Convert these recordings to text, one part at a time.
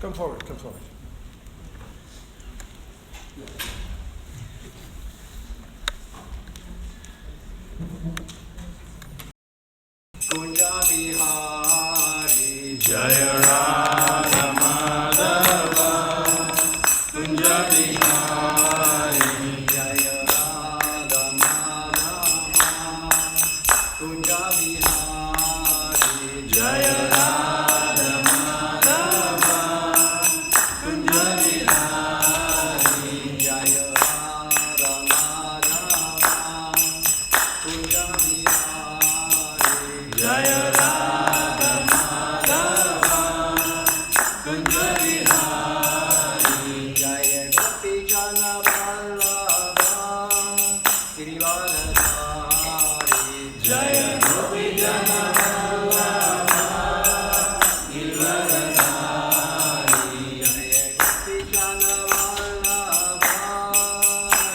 Come forward, come forward. Kunja Bihari Jaya Radha Madhava Kunja Bihari Jaya Radha Madhava Kunja Bihari Jaya Radha Madhava Kunja Bihari Jaya Radha Madhava Kunja Bihari Jaya Radha Madhava Kunja Bihari Jaya Gopi Jana Vallabha Girivaradhari Jaya Gopi Jana Vallabha Girivaradhari Jaya Gopi Jana Vallabha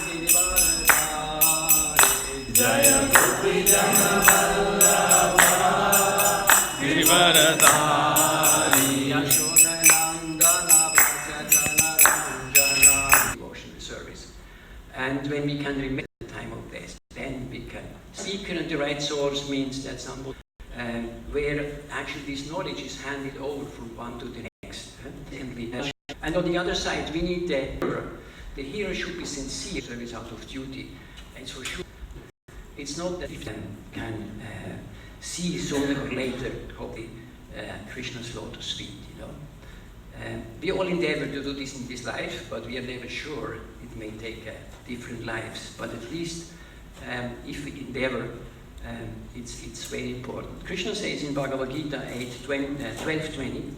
Girivaradhari Jaya Gopi Jana Vallabha Girivaradhari Yashodanandana Bhajana Ranjana devotional service. And when we can remember the time of death, then we can. Seeker and the right source means that somebody where actually this knowledge is handed over from one to the next. And on the other side, we need the hearer. The hearer should be sincere, service out of duty. And so sure, it's not that if can see sooner or later, hopefully, Krishna's lotus feet, you know. We all endeavor to do this in this life, but we are never sure. It may take different lives, but at least if we endeavor, it's very important. Krishna says in Bhagavad Gita 12:20,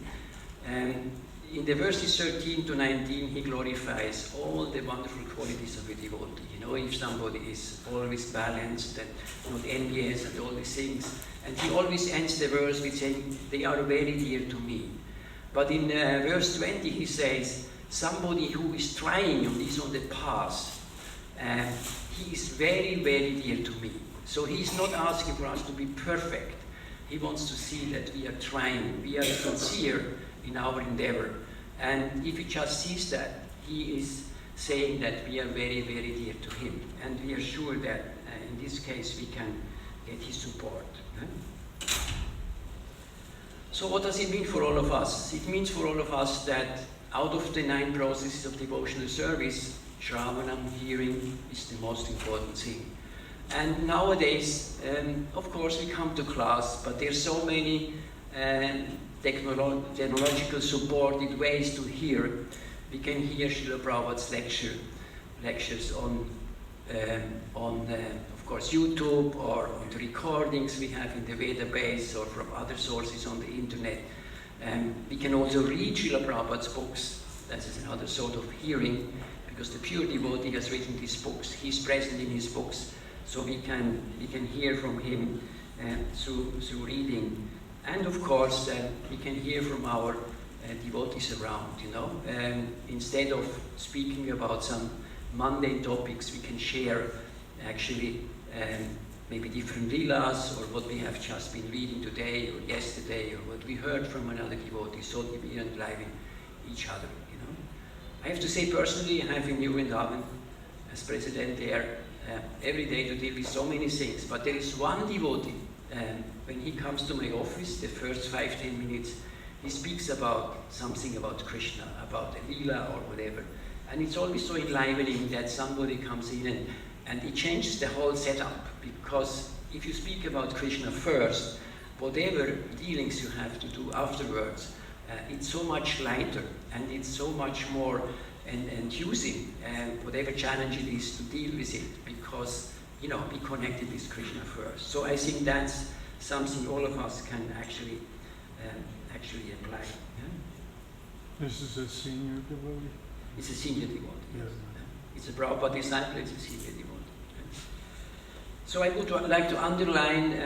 in the verses 13 to 19, he glorifies all the wonderful qualities of a devotee. You know, if somebody is always balanced and not envious and all these things, and he always ends the verse with saying, they are very dear to me. But in verse 20 he says, somebody who is trying and is on the path, he is very, very dear to me. So he's not asking for us to be perfect. He wants to see that we are trying, we are sincere in our endeavor. And if he just sees that, he is saying that we are very, very dear to him. And we are sure that in this case we can get his support. So what does it mean for all of us? It means for all of us that out of the 9 processes of devotional service, Shravanam, hearing, is the most important thing. And nowadays, of course, we come to class, but there's so many technological supported ways to hear. We can hear Srila Prabhupada's lectures on of course, YouTube, or on the recordings we have in the database, or from other sources on the internet. We can also read Srila Prabhupada's books. That is another sort of hearing, because the pure devotee has written these books. He's present in his books, so we can hear from him through reading. And of course, we can hear from our devotees around, you know. Instead of speaking about some mundane topics, we can share actually maybe different leelas, or what we have just been reading today or yesterday, or what we heard from another devotee, so that we are enlivening each other, you know. I have to say personally, having you in Vrindavan as president there, every day to deal with so many things, but there is one devotee, when he comes to my office, the first 5-10 minutes, he speaks about something about Krishna, about a leela or whatever. And it's always so enlivening that somebody comes in and it changes the whole setup, because if you speak about Krishna first, whatever dealings you have to do afterwards, it's so much lighter and it's so much more enthusing, whatever challenge it is to deal with it, because, you know, be connected with Krishna first. So I think that's something all of us can actually apply. Yeah? This is a senior devotee? It's a senior devotee. Yes. It's a Prabhupada disciple, it's a senior devotee. So I would like to underline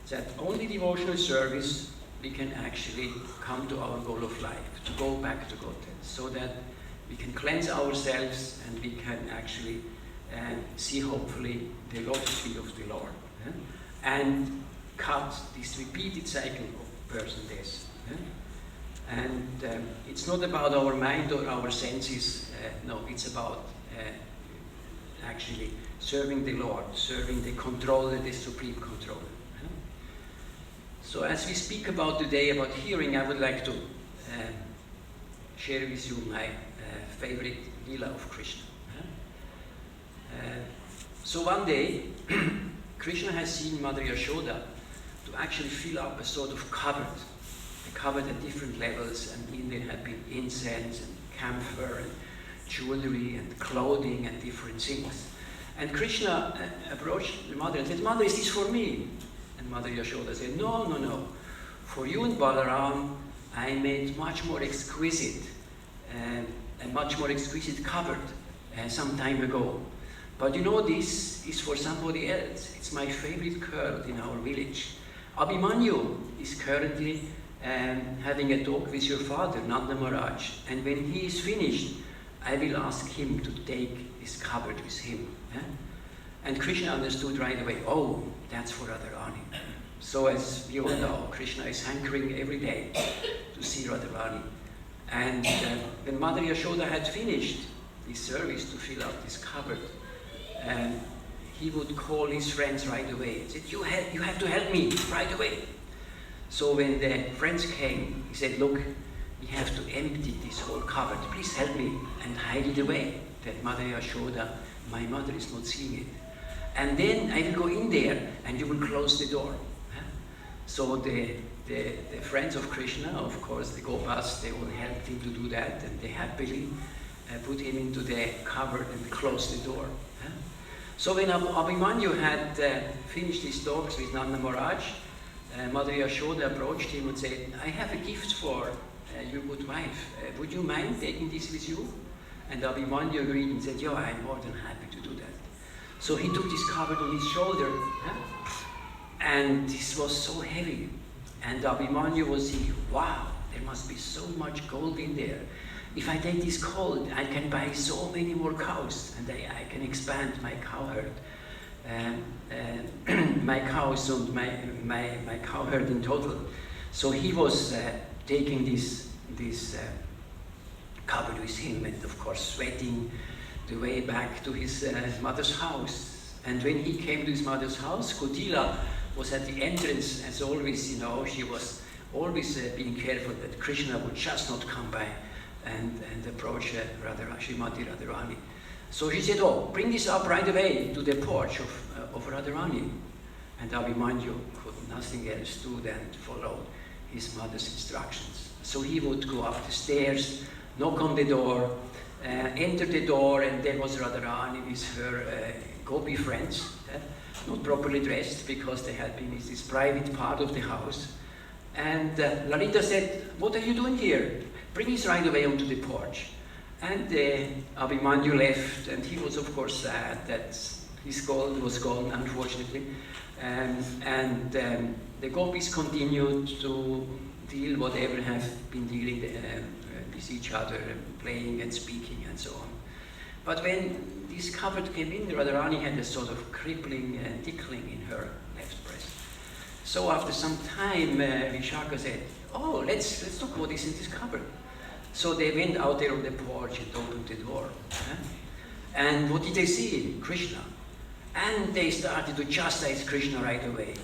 that only devotional service we can actually come to our goal of life, to go back to Godhead, so that we can cleanse ourselves and we can actually see hopefully the lotus feet of the Lord, and cut this repeated cycle of birth and death. And it's not about our mind or our senses, no, it's about actually serving the Lord, serving the controller, the supreme controller. So as we speak about today about hearing, I would like to share with you my favorite lila of Krishna. So one day, Krishna has seen Mother Yashoda to actually fill up a sort of cupboard, a cupboard at different levels, and in there had been incense and camphor and jewelry and clothing and different things. And Krishna approached the mother and said, "Mother, is this for me?" And Mother Yashoda said, "No, no, no. For you and Balaram, I made much more exquisite, a much more exquisite cupboard some time ago. But you know, this is for somebody else. It's my favorite girl in our village. Abhimanyu is currently having a talk with your father, Nanda Maharaj. And when he is finished, I will ask him to take this cupboard with him." And Krishna understood right away, oh, that's for Radharani. So as we all know, Krishna is hankering every day to see Radharani. And when Mother Yashoda had finished this service to fill up this cupboard, he would call his friends right away and said, you have to help me right away. So when the friends came, he said, "Look, we have to empty this whole cupboard. Please help me and hide it away, that Mother Yashoda, my mother, is not seeing it. And then I will go in there and you will close the door." So the friends of Krishna, of course, the Gopas, they all helped him to do that, and they happily put him into the cupboard and closed the door. So when Abhimanyu had finished his talks with Nanda Maharaj, Mother Yashoda approached him and said, "I have a gift for your good wife. Would you mind taking this with you?" And Abhimanyu agreed and said, "Yeah, I'm more than happy to do that." So he took this cupboard on his shoulder, and this was so heavy. And Abhimanyu was thinking, wow, there must be so much gold in there. If I take this gold, I can buy so many more cows, and I can expand my cow herd. My cows and my cow herd in total. So he was taking this cupboard with him, and of course sweating the way back to his mother's house. And when he came to his mother's house, Kotila was at the entrance, as always, you know, she was always being careful that Krishna would just not come by and approach Srimati Radharani. So she said, "Oh, bring this up right away to the porch of Radharani." And Abhimanyu could nothing else do than follow his mother's instructions. So he would go up the stairs, knock on the door, enter the door, and there was Radharani with her gopi friends, not properly dressed because they had been in this private part of the house. And Lalita said, "What are you doing here? Bring this right away onto the porch." And Abhimanyu left, and he was of course sad that his gold was gone, unfortunately. And the gopis continued to deal whatever have been dealing with each other, playing and speaking and so on. But when this cupboard came in, Radharani had a sort of crippling tickling in her left breast. So after some time, Vishaka said, "Oh, let's look what is in this cupboard." So they went out there on the porch and opened the door. And what did they see? Krishna. And they started to chastise Krishna right away.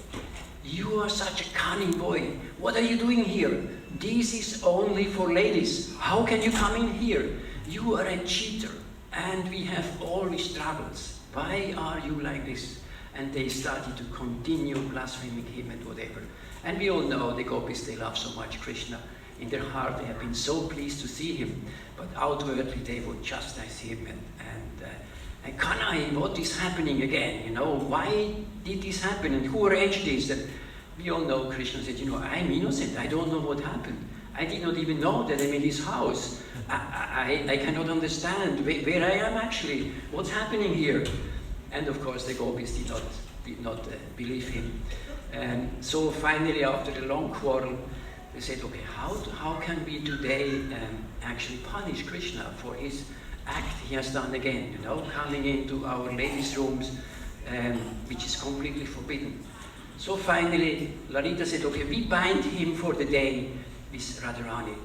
"You are such a cunning boy. What are you doing here? This is only for ladies. How can you come in here? You are a cheater, and we have always troubles. Why are you like this?" And they started to continue blaspheming him and whatever. And we all know the gopis, they love so much Krishna. In their heart, they have been so pleased to see him, but outwardly they would chastise him and Kanai, what is happening again? You know, why did this happen? And who arranged this? And we all know Krishna said, "You know, I'm innocent. I don't know what happened. I did not even know that I'm in this house. I cannot understand where I am actually. What's happening here?" And of course, the gopis did not believe him. So finally, after a long quarrel, they said, "Okay, how can we today actually punish Krishna for his act he has done again, you know, coming into our ladies' rooms, which is completely forbidden?" So finally, Lalita said, "Okay, we bind him for the day with Radharani.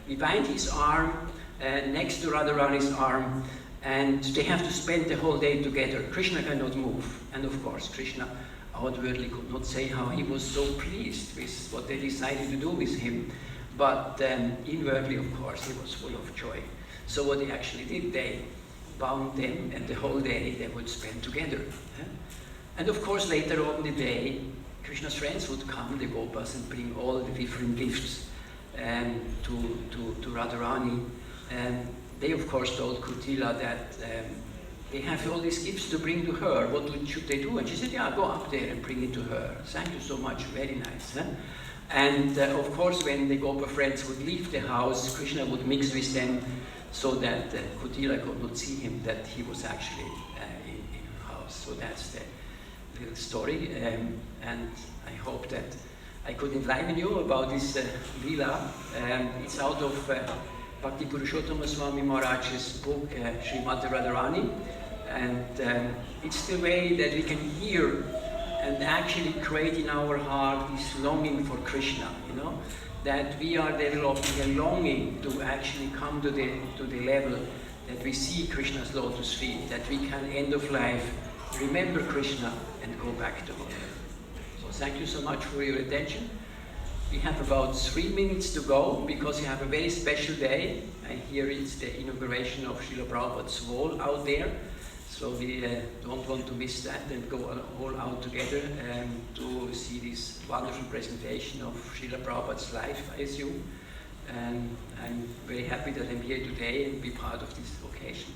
We bind his arm next to Radharani's arm, and they have to spend the whole day together. Krishna cannot move, and of course Krishna outwardly could not say how he was so pleased with what they decided to do with him, but inwardly, of course, he was full of joy. So what they actually did, they bound them, and the whole day they would spend together. And of course, later on in the day, Krishna's friends would come, the Gopas, and bring all the different gifts to Radharani. And they, of course, told Kutila that they have all these gifts to bring to her. What should they do? And she said, yeah, go up there and bring it to her. Thank you so much, very nice. And of course, when the Gopa friends would leave the house, Krishna would mix with them so that Kutila could not see him, that he was actually in her house. So that's the little story. And I hope that I could enlighten you about this Leela. It's out of Bhakti Purushottama Swami Maharaj's book, Srimad Radharani. And it's the way that we can hear and actually create in our heart this longing for Krishna, you know, that we are developing a longing to actually come to the level that we see Krishna's lotus feet, that we can, end of life, remember Krishna and go back to him. So thank you so much for your attention. We have about 3 minutes to go because we have a very special day. I hear it's the inauguration of Srila Prabhupada's wall out there. So we don't want to miss that and go all out together to see this wonderful presentation of Srila Prabhupada's life, I assume. And I'm very happy that I'm here today and be part of this occasion.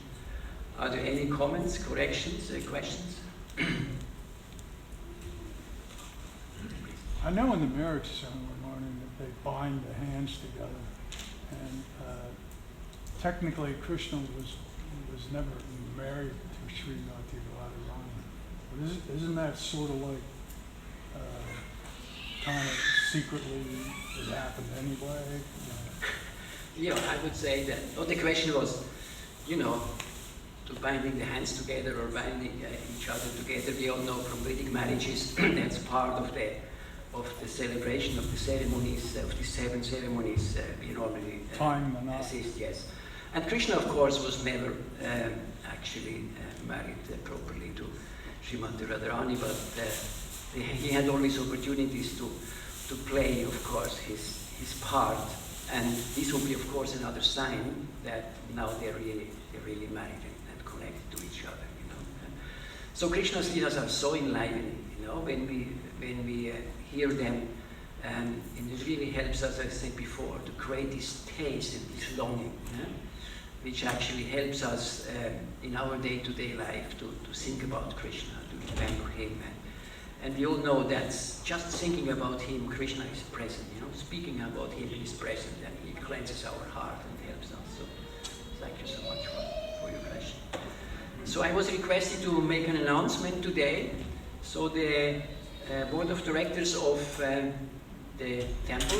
Are there any comments, corrections, questions? I know in the marriage ceremony that they bind the hands together, and technically Krishna was never married to Srimati Radharani. But isn't that sort of like kind of secretly it happened anyway? Yeah, I would say that. Well, the question was, you know, to binding the hands together or binding each other together. We all know from Vedic marriages that's part of the celebration of the ceremonies, of the 7 ceremonies we normally assist, yes. And Krishna, of course, was never actually married properly to Srimati Radharani, but he had always opportunities to play, of course, his part. And this will be, of course, another sign that now they're really married and connected to each other, you know. So Krishna's leelas are so enlivening, you know, when we hear them, and it really helps us, as I said before, to create this taste and this longing, which actually helps us in our day-to-day life to think about Krishna, to remember him. And we all know that just thinking about him, Krishna is present, you know, speaking about him, he is present, and he cleanses our heart and helps us. So thank you so much for your question. So I was requested to make an announcement today. So the board of directors of the temple,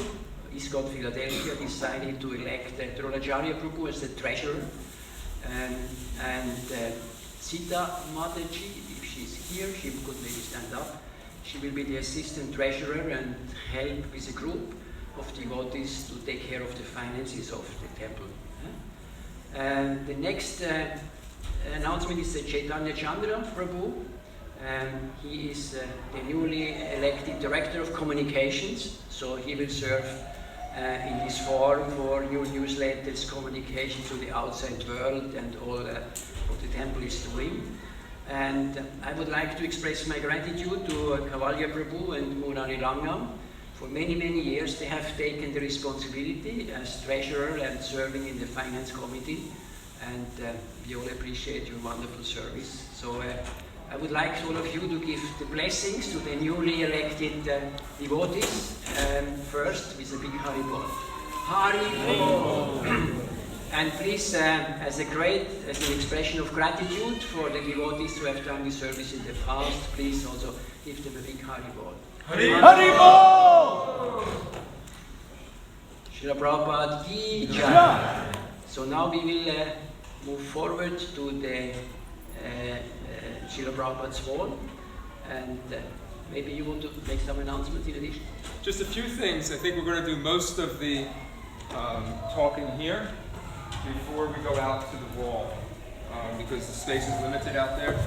ISKCON Philadelphia, decided to elect Drolacharya Prabhu as the treasurer, and Sita Mataji, if she's here, she could maybe stand up. She will be the assistant treasurer and help with a group of devotees to take care of the finances of the temple. And the next announcement is Chaitanya Chandra Prabhu. He is the newly elected director of communications, so he will serve in this forum for new newsletters, communication to the outside world, and all what the temple is doing. And I would like to express my gratitude to Kavalya Prabhu and Murari Rangam. For many, many years they have taken the responsibility as treasurer and serving in the finance committee, and we all appreciate your wonderful service. So I would like all of you to give the blessings to the newly elected devotees, first with a big Hari Bol. Hari Bol! And please, as an expression of gratitude for the devotees who have done this service in the past, please also give them a big Hari Bol. Hari Bol! Srila Prabhupada Ki Jaya. So now we will move forward to the Srila Prabhupada's wall, and maybe you want to make some announcements in addition? just a few things. I think we're going to do most of the talking here before we go out to the wall because the space is limited out there.